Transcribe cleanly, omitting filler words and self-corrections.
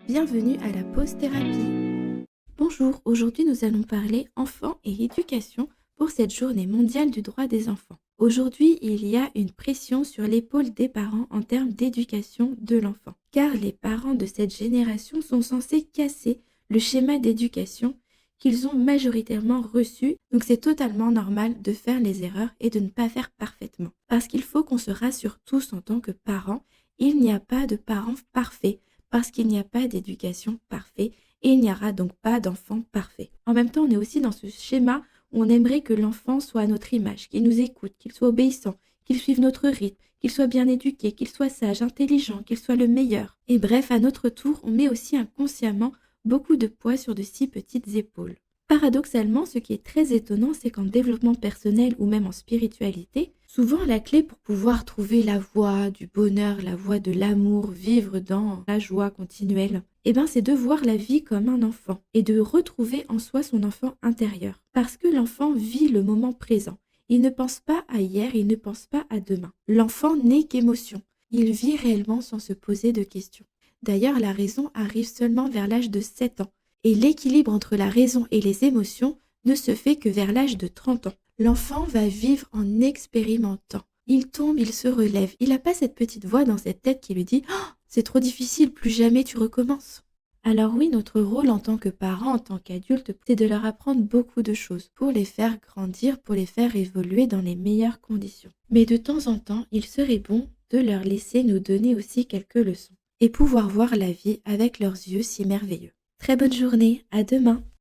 Bienvenue à la pause thérapie. Bonjour, aujourd'hui nous allons parler enfants et éducation pour cette journée mondiale du droit des enfants. Aujourd'hui, il y a une pression sur l'épaule des parents en termes d'éducation de l'enfant, car les parents de cette génération sont censés casser le schéma d'éducation qu'ils ont majoritairement reçu, donc c'est totalement normal de faire les erreurs et de ne pas faire parfaitement. Parce qu'il faut qu'on se rassure tous en tant que parents, il n'y a pas de parents parfaits parce qu'il n'y a pas d'éducation parfaite et il n'y aura donc pas d'enfant parfait. En même temps, on est aussi dans ce schéma où on aimerait que l'enfant soit à notre image, qu'il nous écoute, qu'il soit obéissant, qu'il suive notre rythme, qu'il soit bien éduqué, qu'il soit sage, intelligent, qu'il soit le meilleur. Et bref, à notre tour, on met aussi inconsciemment beaucoup de poids sur de si petites épaules. Paradoxalement, ce qui est très étonnant, c'est qu'en développement personnel ou même en spiritualité, souvent la clé pour pouvoir trouver la voie du bonheur, la voie de l'amour, vivre dans la joie continuelle, c'est de voir la vie comme un enfant et de retrouver en soi son enfant intérieur. Parce que l'enfant vit le moment présent. Il ne pense pas à hier, il ne pense pas à demain. L'enfant n'est qu'émotion. Il vit réellement sans se poser de questions. D'ailleurs, la raison arrive seulement vers l'âge de 7 ans. Et l'équilibre entre la raison et les émotions ne se fait que vers l'âge de 30 ans. L'enfant va vivre en expérimentant. Il tombe, il se relève. Il n'a pas cette petite voix dans cette tête qui lui dit «Oh, c'est trop difficile, plus jamais tu recommences». Alors oui, notre rôle en tant que parent, en tant qu'adulte, c'est de leur apprendre beaucoup de choses pour les faire grandir, pour les faire évoluer dans les meilleures conditions. Mais de temps en temps, il serait bon de leur laisser nous donner aussi quelques leçons et pouvoir voir la vie avec leurs yeux si merveilleux. Très bonne journée, à demain!